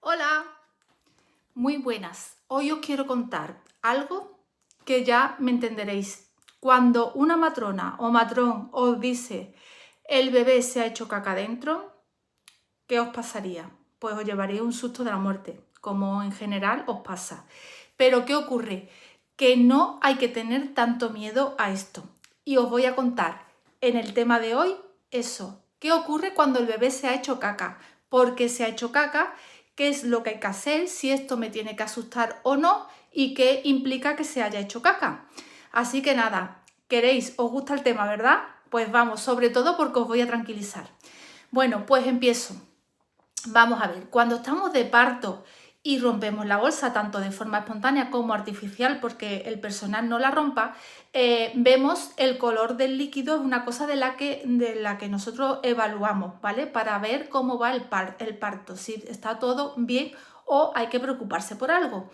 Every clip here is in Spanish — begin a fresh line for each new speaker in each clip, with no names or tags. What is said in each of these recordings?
Hola, muy buenas. Hoy os quiero contar algo que ya me entenderéis. Cuando una matrona o matrón os dice el bebé se ha hecho caca dentro, ¿qué os pasaría? Pues os llevaría un susto de la muerte, como en general os pasa. Pero ¿qué ocurre? Que no hay que tener tanto miedo a esto. Y os voy a contar en el tema de hoy eso. ¿Qué ocurre cuando el bebé se ha hecho caca? ¿Por qué se ha hecho caca? ¿Qué es lo que hay que hacer? Si esto me tiene que asustar o no y qué implica que se haya hecho caca. Así que nada, os gusta el tema, ¿verdad? Pues vamos, sobre todo porque os voy a tranquilizar. Bueno, pues empiezo. Vamos a ver, cuando estamos de parto y rompemos la bolsa, tanto de forma espontánea como artificial, porque el personal no la rompa, vemos el color del líquido, es una cosa de la que nosotros evaluamos, ¿vale? Para ver cómo va el parto, si está todo bien o hay que preocuparse por algo.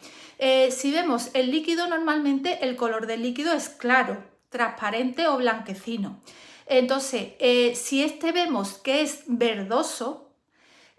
Si vemos el líquido, normalmente el color del líquido es claro, transparente o blanquecino. Entonces, si vemos que es verdoso,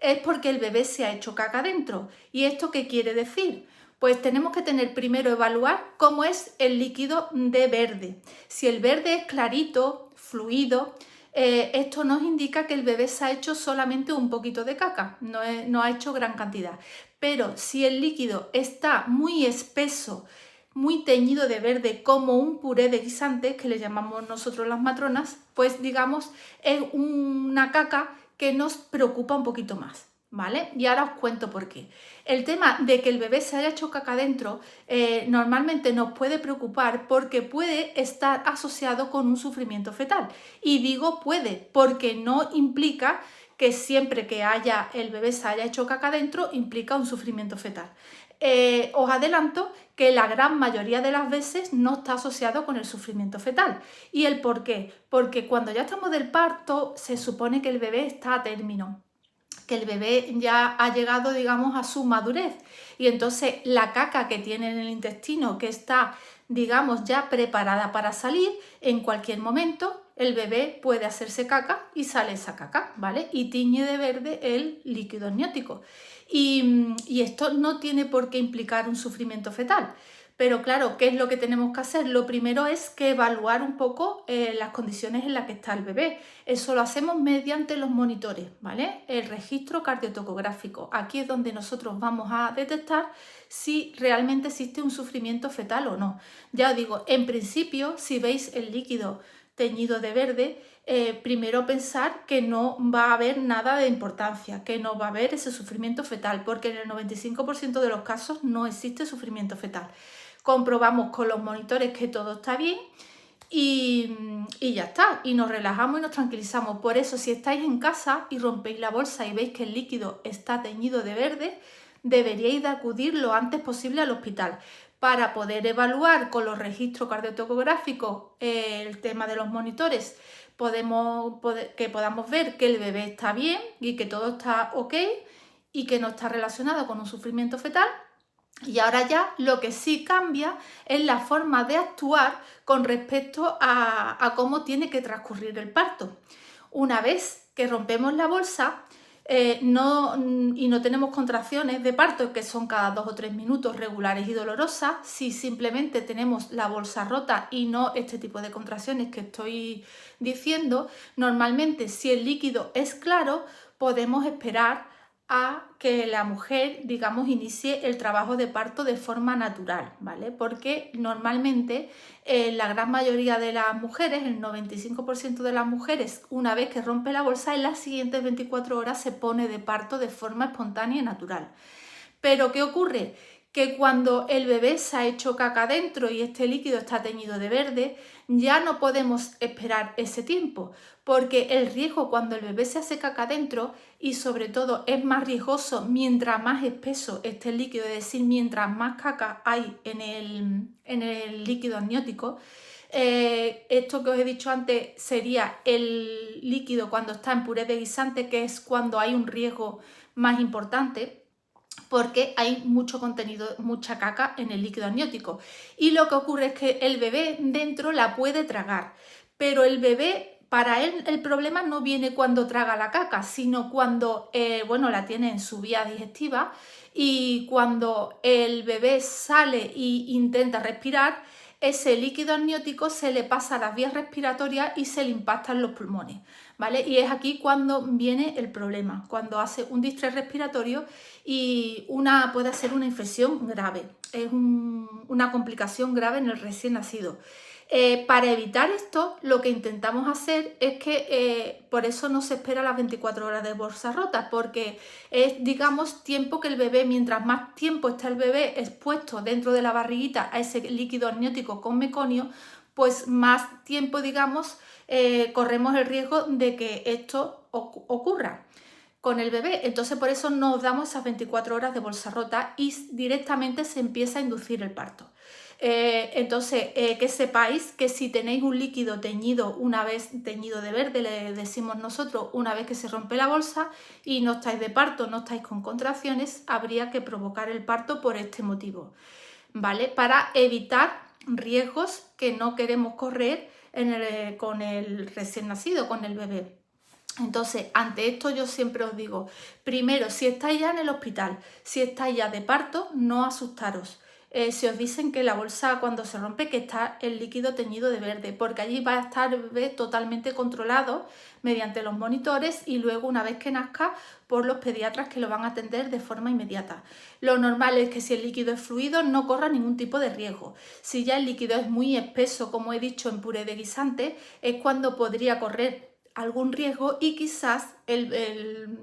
es porque el bebé se ha hecho caca dentro. ¿Y esto qué quiere decir? Pues tenemos que primero evaluar cómo es el líquido de verde. Si el verde es clarito, fluido, esto nos indica que el bebé se ha hecho solamente un poquito de caca, no ha hecho gran cantidad. Pero si el líquido está muy espeso, muy teñido de verde, como un puré de guisantes, que le llamamos nosotros las matronas, pues digamos es una caca que nos preocupa un poquito más, ¿vale? Y ahora os cuento por qué. El tema de que el bebé se haya hecho caca dentro normalmente nos puede preocupar porque puede estar asociado con un sufrimiento fetal. Y digo puede, porque no implica que siempre que el bebé se haya hecho caca dentro implica un sufrimiento fetal. Os adelanto que la gran mayoría de las veces no está asociado con el sufrimiento fetal. ¿Y el por qué? Porque cuando ya estamos del parto se supone que el bebé está a término, que el bebé ya ha llegado, digamos, a su madurez. Y entonces la caca que tiene en el intestino, que está, digamos, ya preparada para salir, en cualquier momento el bebé puede hacerse caca y sale esa caca, ¿vale? Y tiñe de verde el líquido amniótico. Y esto no tiene por qué implicar un sufrimiento fetal. Pero claro, ¿qué es lo que tenemos que hacer? Lo primero es que evaluar un poco las condiciones en las que está el bebé. Eso lo hacemos mediante los monitores, ¿vale? El registro cardiotocográfico. Aquí es donde nosotros vamos a detectar si realmente existe un sufrimiento fetal o no. Ya os digo, en principio, si veis el líquido teñido de verde, primero pensar que no va a haber nada de importancia, que no va a haber ese sufrimiento fetal, porque en el 95% de los casos no existe sufrimiento fetal. Comprobamos con los monitores que todo está bien y ya está, y nos relajamos y nos tranquilizamos. Por eso, si estáis en casa y rompéis la bolsa y veis que el líquido está teñido de verde, deberíais de acudir lo antes posible al hospital para poder evaluar con los registros cardiotocográficos el tema de los monitores. Que podamos ver que el bebé está bien y que todo está ok y que no está relacionado con un sufrimiento fetal. Y ahora ya lo que sí cambia es la forma de actuar con respecto a cómo tiene que transcurrir el parto. Una vez que rompemos la bolsa y no tenemos contracciones de parto que son cada 2 o 3 minutos regulares y dolorosas, si simplemente tenemos la bolsa rota y no este tipo de contracciones que estoy diciendo, normalmente si el líquido es claro podemos esperar a que la mujer, digamos, inicie el trabajo de parto de forma natural, ¿vale? Porque normalmente la gran mayoría de las mujeres, el 95% de las mujeres, una vez que rompe la bolsa, en las siguientes 24 horas se pone de parto de forma espontánea y natural. Pero ¿qué ocurre? Que cuando el bebé se ha hecho caca dentro y este líquido está teñido de verde, ya no podemos esperar ese tiempo, porque el riesgo cuando el bebé se hace caca dentro, y sobre todo es más riesgoso mientras más espeso esté el líquido, es decir, mientras más caca hay en el líquido amniótico, esto que os he dicho antes sería el líquido cuando está en puré de guisante, que es cuando hay un riesgo más importante, porque hay mucho contenido, mucha caca en el líquido amniótico. Y lo que ocurre es que el bebé dentro la puede tragar, pero el bebé para él el problema no viene cuando traga la caca, sino cuando, bueno, la tiene en su vía digestiva y cuando el bebé sale e intenta respirar, ese líquido amniótico se le pasa a las vías respiratorias y se le impacta en los pulmones, ¿vale? Y es aquí cuando viene el problema, cuando hace un distrés respiratorio y puede ser una infección grave, es una complicación grave en el recién nacido. Para evitar esto, lo que intentamos hacer es que por eso no se espera las 24 horas de bolsa rota, porque es, digamos, tiempo que el bebé, mientras más tiempo está el bebé expuesto dentro de la barriguita a ese líquido amniótico con meconio, pues más tiempo, digamos, corremos el riesgo de que esto ocurra con el bebé. Entonces por eso nos damos esas 24 horas de bolsa rota y directamente se empieza a inducir el parto. Entonces, que sepáis que si tenéis un líquido teñido, una vez teñido de verde, le decimos nosotros, una vez que se rompe la bolsa y no estáis de parto, no estáis con contracciones, habría que provocar el parto por este motivo, ¿vale? Para evitar riesgos que no queremos correr con el recién nacido, con el bebé. Entonces, ante esto yo siempre os digo, primero, si estáis ya en el hospital, si estáis ya de parto, no asustaros. Si os dicen que la bolsa cuando se rompe que está el líquido teñido de verde, porque allí va a estar el bebé totalmente controlado mediante los monitores y luego una vez que nazca por los pediatras que lo van a atender de forma inmediata. Lo normal es que si el líquido es fluido no corra ningún tipo de riesgo. Si ya el líquido es muy espeso, como he dicho en puré de guisante, es cuando podría correr algún riesgo y quizás el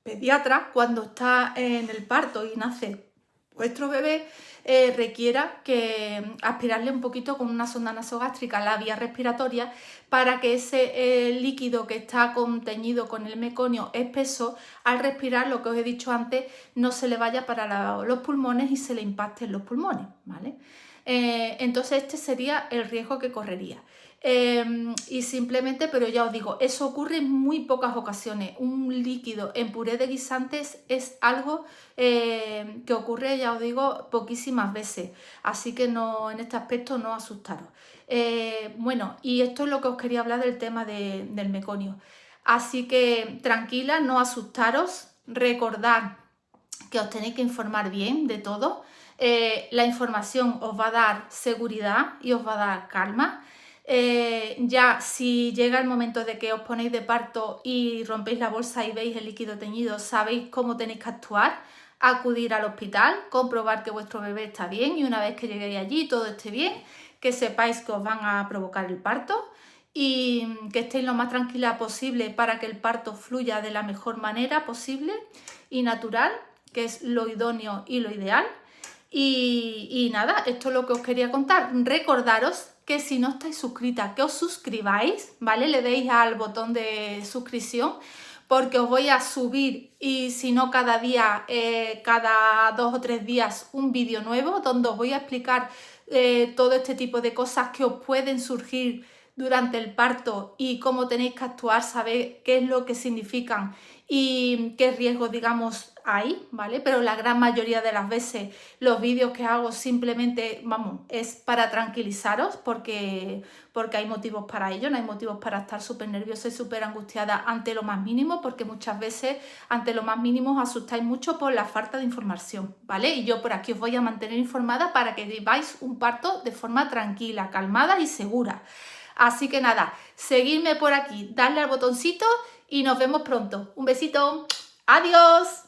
pediatra, cuando está en el parto y nace vuestro bebé, requiera que aspirarle un poquito con una sonda nasogástrica a la vía respiratoria para que ese líquido que está conteñido con el meconio espeso, al respirar, lo que os he dicho antes, no se le vaya para los pulmones y se le impacte en los pulmones, ¿vale? Entonces este sería el riesgo que correría. Y simplemente, pero ya os digo, eso ocurre en muy pocas ocasiones. Un líquido en puré de guisantes es algo que ocurre, ya os digo, poquísimas veces. Así que no, en este aspecto no asustaros. Bueno, y esto es lo que os quería hablar del tema del meconio. Así que tranquila, no asustaros, recordad que os tenéis que informar bien de todo. La información os va a dar seguridad y os va a dar calma. Ya si llega el momento de que os ponéis de parto y rompéis la bolsa y veis el líquido teñido, sabéis cómo tenéis que actuar, acudir al hospital, comprobar que vuestro bebé está bien y una vez que lleguéis allí todo esté bien, que sepáis que os van a provocar el parto y que estéis lo más tranquila posible para que el parto fluya de la mejor manera posible y natural, que es lo idóneo y lo ideal. Y nada, esto es lo que os quería contar. Recordaros que si no estáis suscritas, que os suscribáis, ¿vale? Le deis al botón de suscripción porque os voy a subir, y si no cada día, cada 2 o 3 días, un vídeo nuevo donde os voy a explicar todo este tipo de cosas que os pueden surgir durante el parto y cómo tenéis que actuar, saber qué es lo que significan y qué riesgos, digamos, hay, ¿vale? Pero la gran mayoría de las veces los vídeos que hago simplemente, vamos, es para tranquilizaros porque hay motivos para ello, no hay motivos para estar súper nerviosa y súper angustiada ante lo más mínimo, porque muchas veces ante lo más mínimo os asustáis mucho por la falta de información, ¿vale? Y yo por aquí os voy a mantener informada para que viváis un parto de forma tranquila, calmada y segura. Así que nada, seguidme por aquí, darle al botoncito y nos vemos pronto. Un besito, adiós.